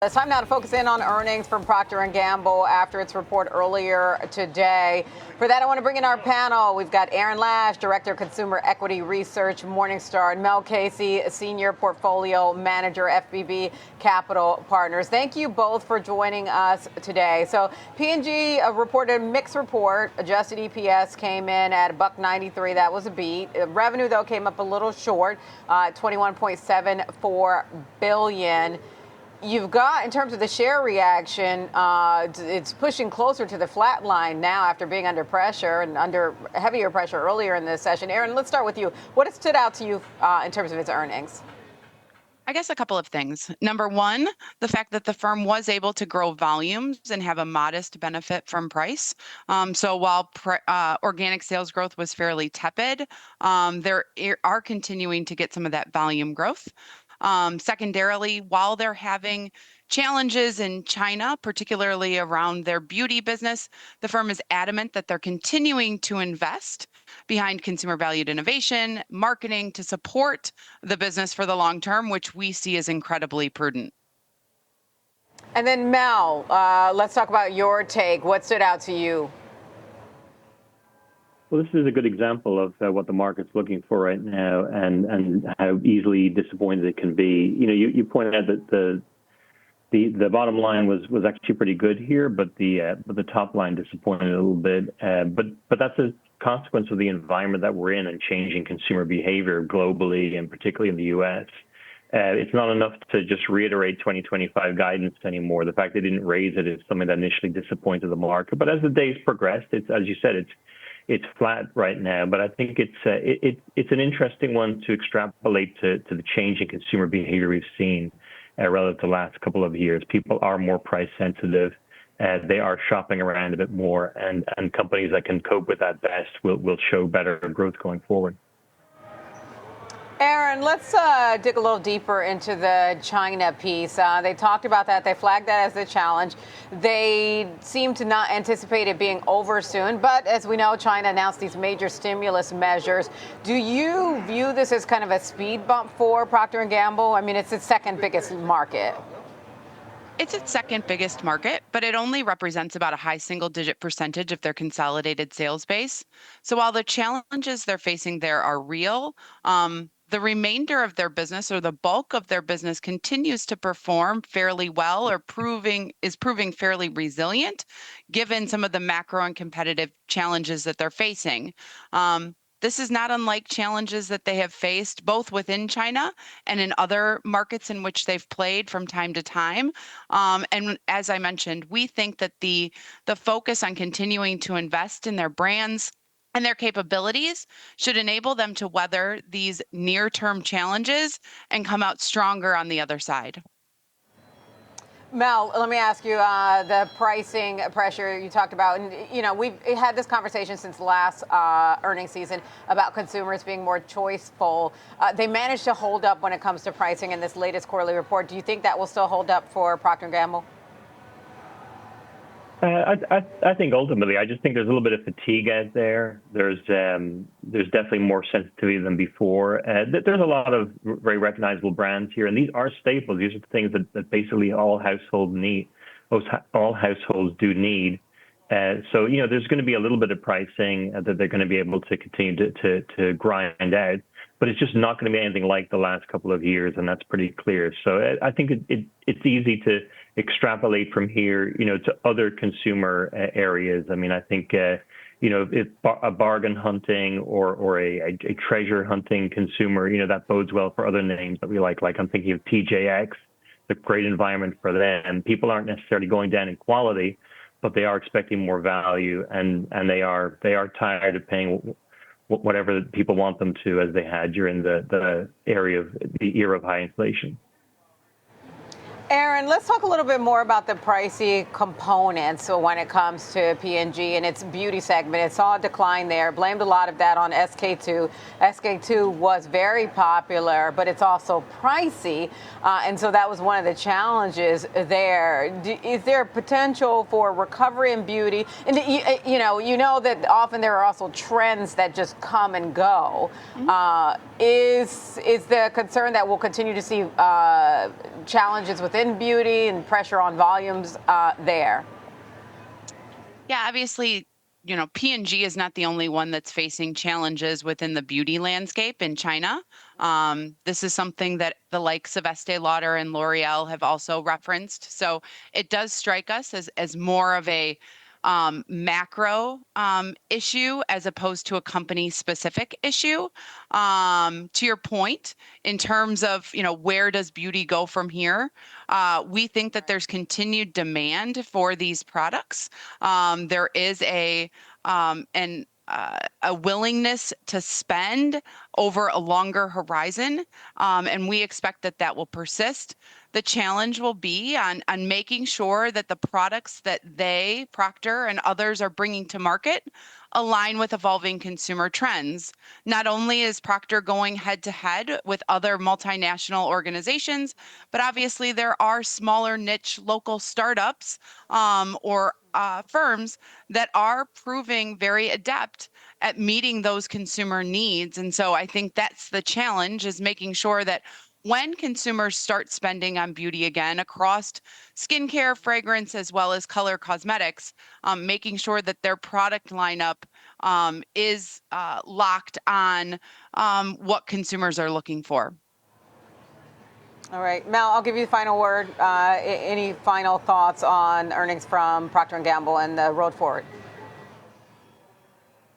It's time now to focus in on earnings from Procter & Gamble after its report earlier today. For that, I want to bring in our panel. We've got Erin Lash, Director of Consumer Equity Research, Morningstar, and Mel Casey, Senior Portfolio Manager, FBB Capital Partners. Thank you both for joining us today. So P&G reported a mixed report. Adjusted EPS came in at $1.93. That was a beat. Revenue, though, came up a little short, $21.74 billion. You've got, in terms of the share reaction, it's pushing closer to the flat line now after being under pressure and under heavier pressure earlier in this session. Erin, let's start with you. What has stood out to you in terms of its earnings? I guess a couple of things. Number one, the fact that the firm was able to grow volumes and have a modest benefit from price. So while organic sales growth was fairly tepid, they are continuing to get some of that volume growth. Secondarily, while they're having challenges in China, particularly around their beauty business, the firm is adamant that they're continuing to invest behind consumer valued innovation, marketing to support the business for the long term, which we see as incredibly prudent. And then Mel, let's talk about your take. What stood out to you? Well, this is a good example of what the market's looking for right now, and how easily disappointed it can be. You know, you pointed out that the bottom line was actually pretty good here, but the top line disappointed a little bit. But that's a consequence of the environment that we're in and changing consumer behavior globally, and particularly in the U.S. It's not enough to just reiterate 2025 guidance anymore. The fact they didn't raise it is something that initially disappointed the market. But as the days progressed, it's, as you said, it's flat right now, but I think it's an interesting one to extrapolate to the change in consumer behavior we've seen relative to the last couple of years. People are more price sensitive. They are shopping around a bit more, and companies that can cope with that best will show better growth going forward. Erin, let's dig a little deeper into the China piece. They talked about that. They flagged that as a challenge. They seem to not anticipate it being over soon. But as we know, China announced these major stimulus measures. Do you view this as kind of a speed bump for Procter & Gamble? I mean, it's its second biggest market. It's its second biggest market, but it only represents about a high single-digit percentage of their consolidated sales base. So while the challenges they're facing there are real, the remainder of their business, or the bulk of their business, continues to perform fairly well, or is proving fairly resilient, given some of the macro and competitive challenges that they're facing. This is not unlike challenges that they have faced both within China and in other markets in which they've played from time to time. And as I mentioned, we think that the focus on continuing to invest in their brands and their capabilities should enable them to weather these near-term challenges and come out stronger on the other side. Mel, let me ask you, the pricing pressure you talked about, and you know, we've had this conversation since last earnings season about consumers being more choiceful. They managed to hold up when it comes to pricing in this latest quarterly report. Do you think that will still hold up for Procter & Gamble? I think ultimately, I just think there's a little bit of fatigue out there. There's definitely more sensitivity than before. There's a lot of very recognizable brands here, and these are staples. These are things that basically all households need. All households do need. So, you know, there's going to be a little bit of pricing that they're going to be able to continue to grind out, but it's just not going to be anything like the last couple of years, and that's pretty clear. So I think it's easy to extrapolate from here, you know, to other consumer areas. I mean, I think, you know, if a bargain hunting or a treasure hunting consumer, you know, that bodes well for other names that we like. Like I'm thinking of TJX, the great environment for them. People aren't necessarily going down in quality, but they are expecting more value, and they are tired of paying whatever people want them to, as they had during the era of high inflation. Erin, let's talk a little bit more about the pricey components when it comes to P&G and its beauty segment. It saw a decline there, blamed a lot of that on SK-II. SK-II was very popular, but it's also pricey, and so that was one of the challenges there. Is there potential for recovery in beauty? And you know that often there are also trends that just come and go. Mm-hmm. Is the concern that we'll continue to see challenges within within beauty and pressure on volumes there? Yeah, obviously, P&G is not the only one that's facing challenges within the beauty landscape in China. This is something that the likes of Estee Lauder and L'Oreal have also referenced. So it does strike us as more of a macro issue as opposed to a company specific issue. To your point, in terms of, where does beauty go from here? We think that there's continued demand for these products. There is a willingness to spend over a longer horizon, and we expect that that will persist. The challenge will be on making sure that the products that they, Procter and others, are bringing to market align with evolving consumer trends. Not only is Procter going head to head with other multinational organizations, but obviously there are smaller niche local startups or firms that are proving very adept at meeting those consumer needs. And so I think that's the challenge, is making sure that when consumers start spending on beauty again across skincare, fragrance, as well as color cosmetics, making sure that their product lineup is locked on what consumers are looking for. All right, Mel, I'll give you the final word. Any final thoughts on earnings from Procter & Gamble and the road forward?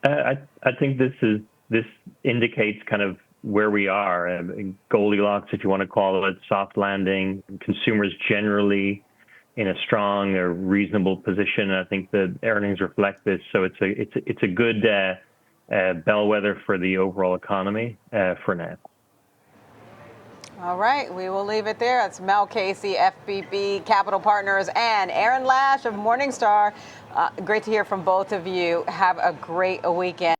I think this indicates kind of where we are, Goldilocks, if you want to call it, soft landing, consumers generally in a strong or reasonable position. I think the earnings reflect this, so it's a good bellwether for the overall economy for now. All right, we will leave it there. That's Mel Casey, FBB Capital Partners, and Erin Lash of Morningstar. Great to hear from both of you. Have a great weekend.